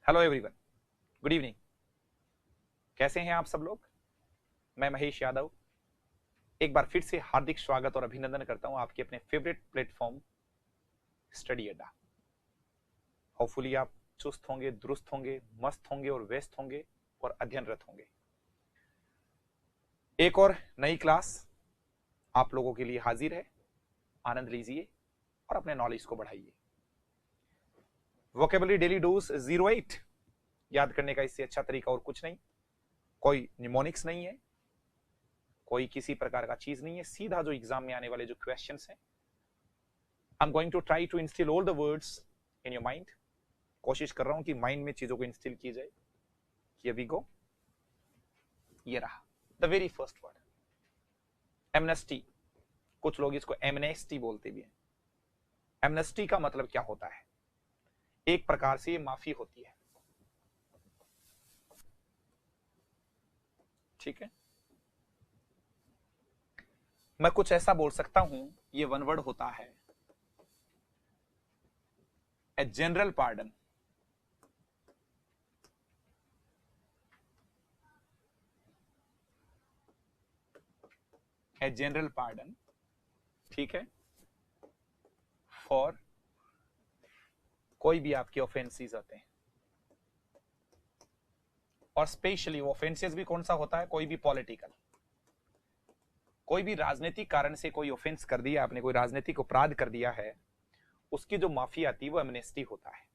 Hello everyone, good evening. कैसे हैं आप सब लोग? मैं महेश यादव एक बार फिर से हार्दिक स्वागत और अभिनंदन करता हूं आपके अपने फेवरेट प्लेटफॉर्म स्टडी अड्डा। होपफुली आप चुस्त होंगे, दुरुस्त होंगे, मस्त होंगे और व्यस्त होंगे और अध्ययनरत होंगे। एक और नई क्लास आप लोगों के लिए हाजिर है। आनंद लीजिए और अपने नॉलेज को बढ़ाइए। वोकेबुलरी डेली डोज 08 याद करने का इससे अच्छा तरीका और कुछ नहीं। कोई निमोनिक्स नहीं है, कोई किसी प्रकार का चीज नहीं है, सीधा जो एग्जाम में आने वाले जो क्वेश्चंस हैं, I am going to try to instill all the words in your mind. कोशिश कर रहा हूं कि माइंड में चीजों को इंस्टिल की जाए। Here we go. ये रहा the very first word, amnesty. कुछ लोग इसको एमनेस्टी बोलते भी हैं। एमनेस्टी का मतलब क्या होता है? एक प्रकार से ये माफी होती है, ठीक है। मैं कुछ ऐसा बोल सकता हूं, ये वन वर्ड होता है, a general pardon. A general pardon, ठीक है, फॉर कोई भी आपके ऑफेंसेस आते हैं। और स्पेशली ऑफेंसेस भी कौन सा होता है? कोई भी पॉलिटिकल, कोई भी राजनीतिक कारण से कोई ऑफेंस कर दिया आपने, कोई राजनीतिक अपराध कर दिया है, उसकी जो माफी आती है वो एमनेस्टी होता है।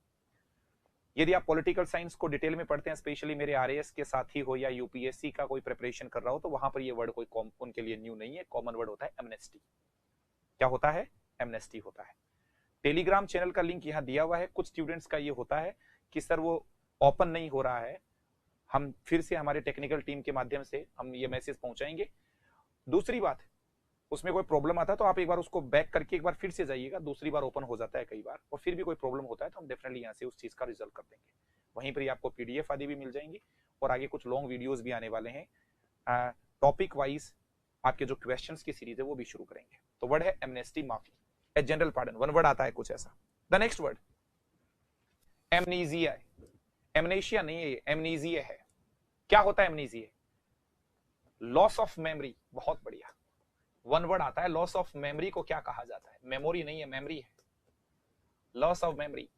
यदि आप पॉलिटिकल साइंस को डिटेल में पढ़ते हैं, स्पेशली मेरे आरएएस के साथी हो या यूपीएससी का कोई प्रिपरेशन कर रहा हो, तो वहां पर ये वर्ड कोई उनके लिए न्यू नहीं है। कॉमन वर्ड होता है एमनेस्टी। क्या होता है? एमनेस्टी होता है। टेलीग्राम चैनल का लिंक यहाँ दिया हुआ है। कुछ स्टूडेंट्स का ये होता है कि सर वो ओपन नहीं हो रहा है, हम फिर से हमारे टेक्निकल टीम के माध्यम से हम ये मैसेज पहुंचाएंगे। दूसरी बात, उसमें कोई प्रॉब्लम आता है तो आप एक बार उसको बैक करके एक बार फिर से जाइएगा। दूसरी बार ओपन हो जाता है कई बार, और फिर भी कोई प्रॉब्लम होता है तो हम डेफिनेटली यहाँ से उस चीज का रिजल्व कर देंगे। वहीं पर ही आपको पीडीएफ आदि भी मिल जाएंगी, और आगे कुछ लॉन्ग वीडियोस भी आने वाले हैं। टॉपिक वाइज आपके जो क्वेश्चंस की सीरीज है वो भी शुरू करेंगे। तो वर्ड है एमनेस्टी, माफी। A general pardon, one word आता है कुछ ऐसा। The next word amnesia. Amnesia नहीं है, एमनीजिया है। क्या होता है एमनीजिया? Loss of memory. बहुत बढ़िया, वन वर्ड आता है। लॉस ऑफ मेमोरी को क्या कहा जाता है? मेमोरी नहीं है, मेमोरी है। Loss of memory.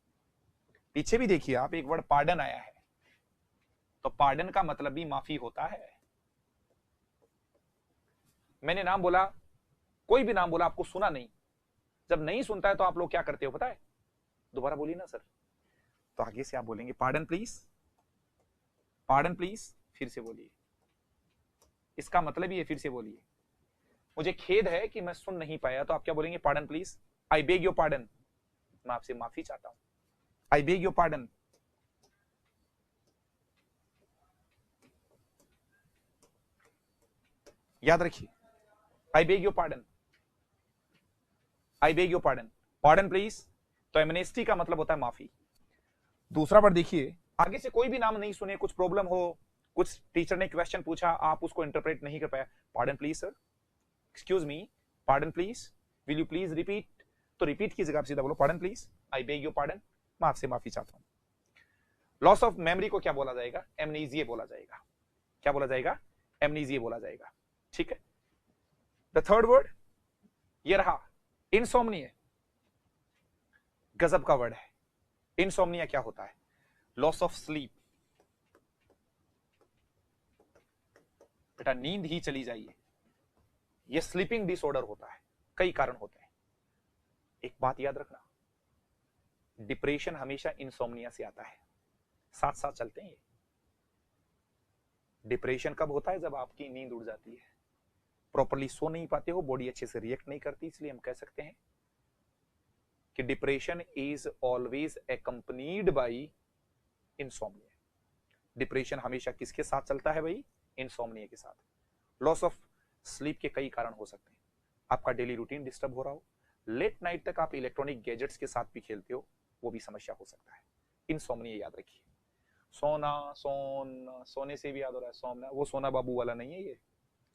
पीछे भी देखिए आप, एक वर्ड पार्डन आया है, तो पार्डन का मतलब भी माफी होता है। मैंने नाम बोला, कोई भी नाम बोला, आपको सुना नहीं। जब नहीं सुनता है तो आप लोग क्या करते हो पता है? दोबारा बोलिए ना सर। तो आगे से आप बोलेंगे पार्डन प्लीज, पार्डन प्लीज। फिर से बोलिए, इसका मतलब ये, फिर से बोलिए। मुझे खेद है कि मैं सुन नहीं पाया, तो आप क्या बोलेंगे? Pardon please, I beg your pardon, मैं आपसे माफी चाहता हूं, आई बेग योर पार्डन। याद रखिए, I beg your pardon, I beg your pardon, pardon please. तो एमनेस्टी का मतलब होता है माफी। दूसरा वर्ड देखिए, आगे से कोई भी नाम नहीं सुने, कुछ प्रॉब्लम हो, कुछ टीचर ने क्वेश्चन पूछा, आप उसको इंटरप्रेट नहीं कर पाया, pardon please sir, excuse me, pardon please, will you please repeat. तो रिपीट की जगह आप सीधा बोलो pardon please, I beg your pardon, मैं आपसे माफी चाहता हूं। लॉस ऑफ मेमोरी को क्या बोला जाएगा? एमनीजिया बोला जाएगा। क्या बोला जाएगा? एमनीजिया बोला जाएगा, ठीक है। द थर्ड वर्ड ये रहा, इंसोम्निया। गजब का वर्ड है। इंसोम्निया क्या होता है? Loss of sleep. बेटा नींद ही चली जाइए, ये स्लीपिंग डिसऑर्डर होता है। कई कारण होते हैं। एक बात याद रखना, डिप्रेशन हमेशा इंसोम्निया से आता है, साथ साथ चलते हैं ये। डिप्रेशन कब होता है? जब आपकी नींद उड़ जाती है, प्रॉपर्ली सो नहीं पाते हो, बॉडी अच्छे से रिएक्ट नहीं करती। इसलिए हम कह सकते हैं कि depression is always accompanied by insomnia. Depression हमेशा किसके साथ चलता है भाई? इंसोम्निया के साथ। लॉस ऑफ स्लीप के कई कारण हो सकते हैं। आपका डेली रूटीन डिस्टर्ब हो रहा हो, लेट नाइट तक आप इलेक्ट्रॉनिक गैजेट्स के साथ भी खेलते हो, वो भी समस्या हो सकता है। इंसोम्निया याद रखिए। सोना, सोने से भी याद हो रहा है, सोमना, वो सोना बाबू वाला नहीं है ये,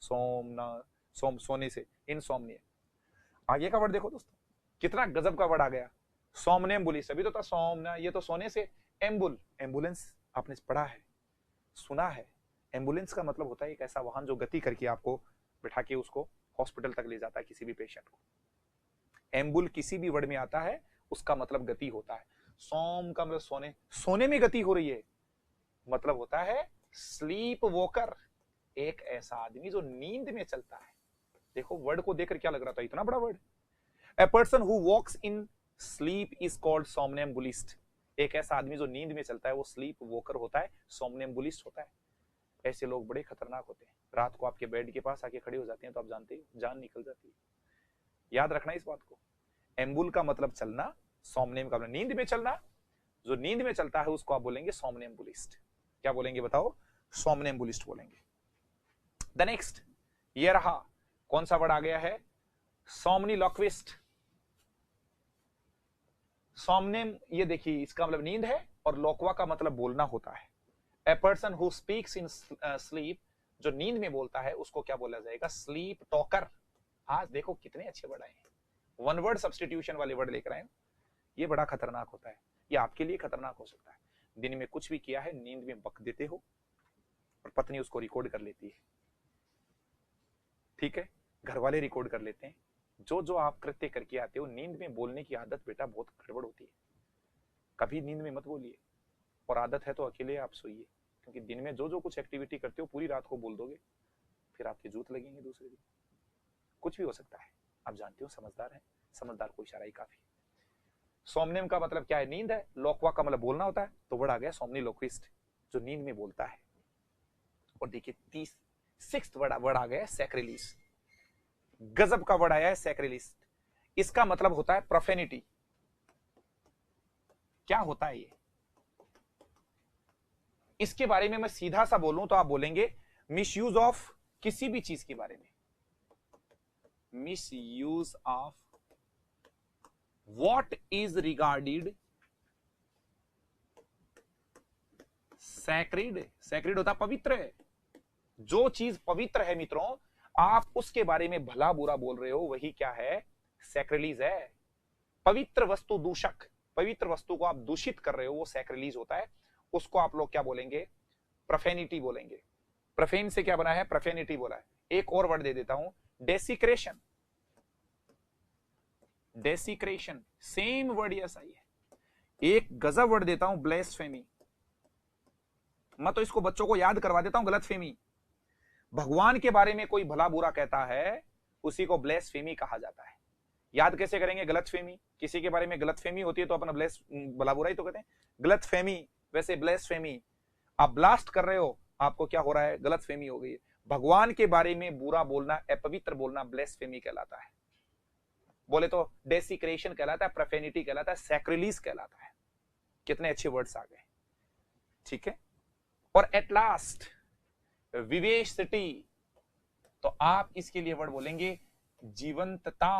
सोमना, सोने से, इंसोम्निया। आगे का वर्ड देखो दोस्तों, कितना गजब का वर्ड आ गया, सोमनेम्बुलिस। अभी तो था सोमना, ये तो सोने से, एम्बुल, एम्बुलेंस आपने पढ़ा है, सुना है। एम्बुलेंस का मतलब होता है एक ऐसा वाहन जो गति करके आपको बिठा के उसको हॉस्पिटल तक ले जाता है, किसी भी पेशेंट को। एम्बुल किसी भी वर्ड में आता है, उसका मतलब गति होता है। सोम का मतलब सोने, सोने में गति हो रही है, मतलब होता है स्लीप वॉकर, एक ऐसा आदमी जो नींद में चलता है। देखो वर्ड को देखकर क्या लग रहा था, इतना बड़ा word. A person who walks in sleep is called somnambulist. एक ऐसा आदमी जो नींद में चलता है वो स्लीप वॉकर होता है, सोमनेम्बुलिस्ट होता है। ऐसे लोग बड़े खतरनाक होते हैं, रात को आपके बेड के पास आके खड़े हो जाते हैं तो आप जानते हो जान निकल जाती है। याद रखना इस बात को। एम्बुल का मतलब चलना, सोमनेम का मतलब नींद में चलना। जो नींद में चलता है उसको आप बोलेंगे सोमनेम्बुलिस्ट। क्या बोलेंगे बताओ? सोमनेम्बुलिस्ट बोलेंगे। द नेक्स्ट, ये रहा, कौन सा वर्ड आ गया है? सोमनीलॉक्विस्ट। सोमनेम, ये देखिए इसका मतलब नींद है, और लोकवा का मतलब बोलना होता है। ए person who speaks in sleep, जो नींद में बोलता है उसको क्या बोला जाएगा? Sleep talker. आज देखो कितने अच्छे वर्ड आए हैं, वन वर्ड सब्स्टिट्यूशन वाले वर्ड लेकर आए। ये बड़ा खतरनाक होता है, ये आपके लिए खतरनाक हो सकता है। दिन में कुछ भी किया है, नींद में बक देते हो और पत्नी उसको रिकॉर्ड कर लेती है, ठीक है, घर वाले रिकॉर्ड कर लेते हैं। जो जो आप कृत्य करके आते हो, नींद में बोलने की आदत बेटा बहुत गड़बड़ होती है। कभी नींद में मत बोलिए, और आदत है तो अकेले आप सोइए, क्योंकि दिन में जो जो कुछ एक्टिविटी करते हो पूरी रात को बोल दोगे, फिर आपके जूत लगेंगे दूसरे दिन। कुछ भी हो सकता है, आप जानते हो समझदार है, समझदार को इशारा ही काफी। सोमनेम का मतलब क्या है? नींद है। लोकवा का मतलब बोलना होता है, तो वर्ड आ गया सोमनीलोक्विस्ट, जो नींद में बोलता है। और देखिए 6th वर्ड आ गया है सैक्रिलीज। गजब का वर्ड आया है सैक्रिलीज। इसका मतलब होता है प्रोफेनिटी। क्या होता है ये? इसके बारे में मैं सीधा सा बोलूं तो आप बोलेंगे मिसयूज ऑफ किसी भी चीज के बारे में, misuse of what is regarded sacred. Sacred होता पवित्र है। जो चीज पवित्र है मित्रों, आप उसके बारे में भला बुरा बोल रहे हो, वही क्या है? सैक्रिलीज है। पवित्र वस्तु दूषक, पवित्र वस्तु को आप दूषित कर रहे हो, वो सैक्रिलीज होता है। उसको आप लोग क्या बोलेंगे? प्रोफेनिटी बोलेंगे। प्रोफेन से क्या बना है? प्रोफेनिटी बोला है। एक और वर्ड दे देता हूं, desecration. Desecration same word yes I है। एक गजब वर्ड देता हूं, ब्लेसफेमी। मैं तो इसको बच्चों को याद करवा देता हूं, गलतफेमी। भगवान के बारे में कोई भला बुरा कहता है, उसी को ब्लेसफेमी कहा जाता है। याद कैसे करेंगे? गलतफेमी। किसी के बारे में गलतफेमी होती है तो अपना भला बुरा ही तो कहते हैं, गलतफेमी। वैसे ब्लेसफेमी, आप ब्लास्ट कर रहे हो, आपको क्या हो रहा है? गलतफेमी हो गई है। भगवान के बारे में बुरा बोलना, अपवित्र बोलना ब्लेसफेमी कहलाता है। बोले तो डेसिक्रेशन कहलाता है, प्रोफेनिटी कहलाता है, सैक्रिलीज कहलाता है। कितने अच्छे वर्ड्स आ गए, ठीक है। और एट लास्ट विवेसिटी, तो आप इसके लिए वर्ड बोलेंगे जीवंतता।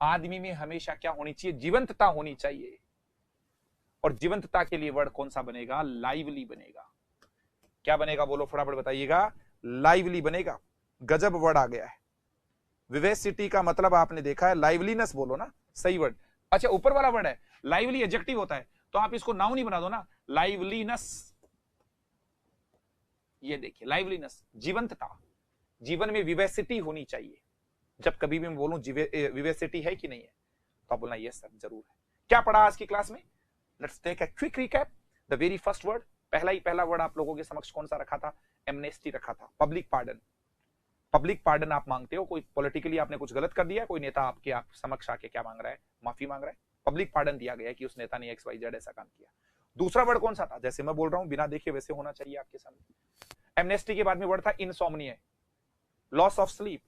आदमी में हमेशा क्या होनी चाहिए? जीवंतता होनी चाहिए। और जीवंतता के लिए वर्ड कौन सा बनेगा? लाइवली बनेगा। क्या बनेगा? बोलो फटाफट बताइएगा। लाइवली बनेगा। गजब वर्ड आ गया है। विवेसिटी का मतलब आपने देखा है, लाइवलीनेस बोलो ना, सही वर्ड। अच्छा ऊपर वाला वर्ड है लाइवली, एडजेक्टिव होता है, तो आप इसको नाउन ही बना दो ना, लाइवलीनेस। ये देखिए लाइवलीनेस, जीवंतता। जीवन में विवेसिटी होनी चाहिए। जब कभी भी मैं बोलूं विवेसिटी है कि नहीं है, तो आप बोलना यस सर, जरूर है। क्या पढ़ा आज की क्लास में? Let's take a quick recap. The very first word, पहला वर्ड आप लोगों के समक्ष कौन सा रखा था? एमनेस्टी रखा था, पब्लिक पार्डन। पब्लिक पार्डन आप मांगते हो, कोई पॉलिटिकली आपने कुछ गलत कर दिया, कोई नेता आपके आप समक्ष आके क्या मांग रहा है? माफी मांग रहा है। पब्लिक पार्डन दिया गया कि उस नेता ने XYZ ऐसा काम किया। दूसरा वर्ड कौन सा था? जैसे मैं बोल रहा हूं, बिना देखे वैसे होना चाहिए आपके सामने। एमनेस्टी के बाद में वर्ड था insomnia, loss of sleep.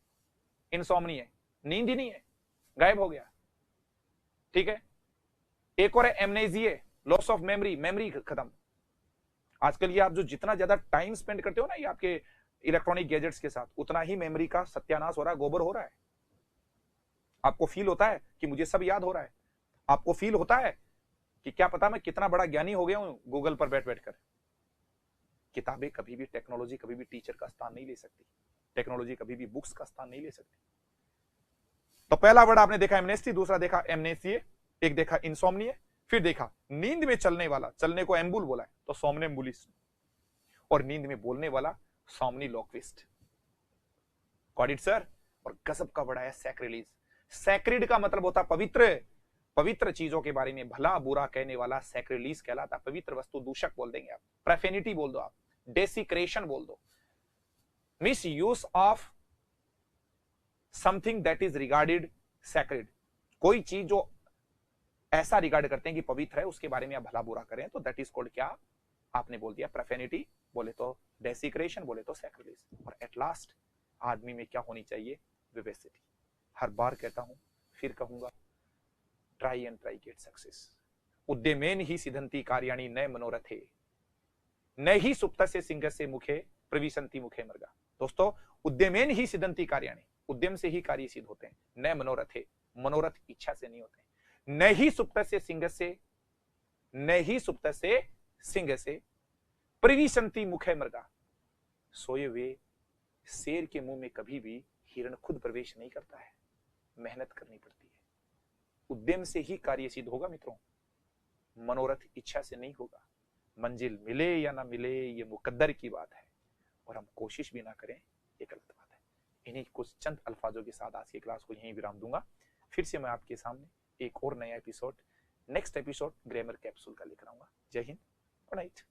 Insomnia, नींद ही नहीं है, गायब हो गया, ठीक है। एक और है amnesia, loss of memory, memory खत्म। आजकल ये आप जो जितना ज्यादा टाइम स्पेंड करते हो ना ये आपके इलेक्ट्रॉनिक गैजेट्स के साथ, उतना ही मेमोरी का सत्यानाश हो रहा है, गोबर हो रहा है। आपको फील होता है कि मुझे सब याद हो रहा है, आपको फील होता है कि क्या पता मैं कितना बड़ा ज्ञानी हो गया हूं गूगल पर बैठ बैठकर। किताबें कभी भी, टेक्नोलॉजी कभी भी टीचर का स्थान नहीं ले सकती, टेक्नोलॉजी कभी भी बुक्स का स्थान नहीं ले सकती। तो पहला वर्ड आपने देखा एमनेस्टी, दूसरा देखा एमनेसिया, एक देखा इंसोम्निया, फिर देखा नींद में चलने वाला, चलने को एम्बुल बोला है तो सोमनेम्बुलिस्ट, और नींद में बोलने वाला सोमनीलोक्विस्ट। Got it sir. और गजब का बड़ा है सैक्रिलीज। सैक्रिड का मतलब होता पवित्र, पवित्र चीजों के बारे में भला बुरा कहने वाला सैक्रिलीज कहलाता। पवित्र वस्तु दूषक बोल देंगे आप, प्रोफेनिटी बोल दो आप, डेसिक्रेशन बोल दो, misuse of something that is regarded sacred. कोई चीज जो ऐसा रिगार्ड करते हैं कि पवित्र है, उसके बारे में आप भला बुरा करें तो दैट इज कॉल्ड क्या, आपने बोल दिया प्रोफेनिटी, बोले तो डेसिक्रेशन, बोले तो सैक्रिलीज। और एट लास्ट आदमी में क्या होनी चाहिए, विवेसिटी। हर बार कहता हूं, फिर कहूंगा, try and try get success. उद्यमेन ही सिद्धंति कार्याणि न मनोरथे, न ही सुप्तस्य सिंहस्य मुखे प्रविशन्ति मुखे मृगा। दोस्तों, उद्यमेन ही सिद्धंति कार्याणि, उद्यम से ही कार्य सिद्ध होते हैं, न मनोरथे, मनोरथ इच्छा से नहीं होते, न ही सुप्तस्य सिंहस्य, न ही सुप्तस्य सिंहस्य प्रविशन्ति मुखे मृगा। सोए हुए शेर के मुंह में कभी भी हिरण खुद प्रवेश नहीं करता है, मेहनत करनी पड़ती है। उद्यम से ही कार्य सिद्ध होगा मित्रों, मनोरथ इच्छा से नहीं होगा। मंजिल मिले या ना मिले ये मुकद्दर की बात है, और हम कोशिश भी ना करें ये गलत बात है। इन्हीं कुछ चंद अल्फाजों के साथ आज की क्लास को यहीं विराम दूंगा। फिर से मैं आपके सामने एक और नया episode, next episode grammar capsule का लेकर आऊंगा। जय हिंद, गुड नाइट।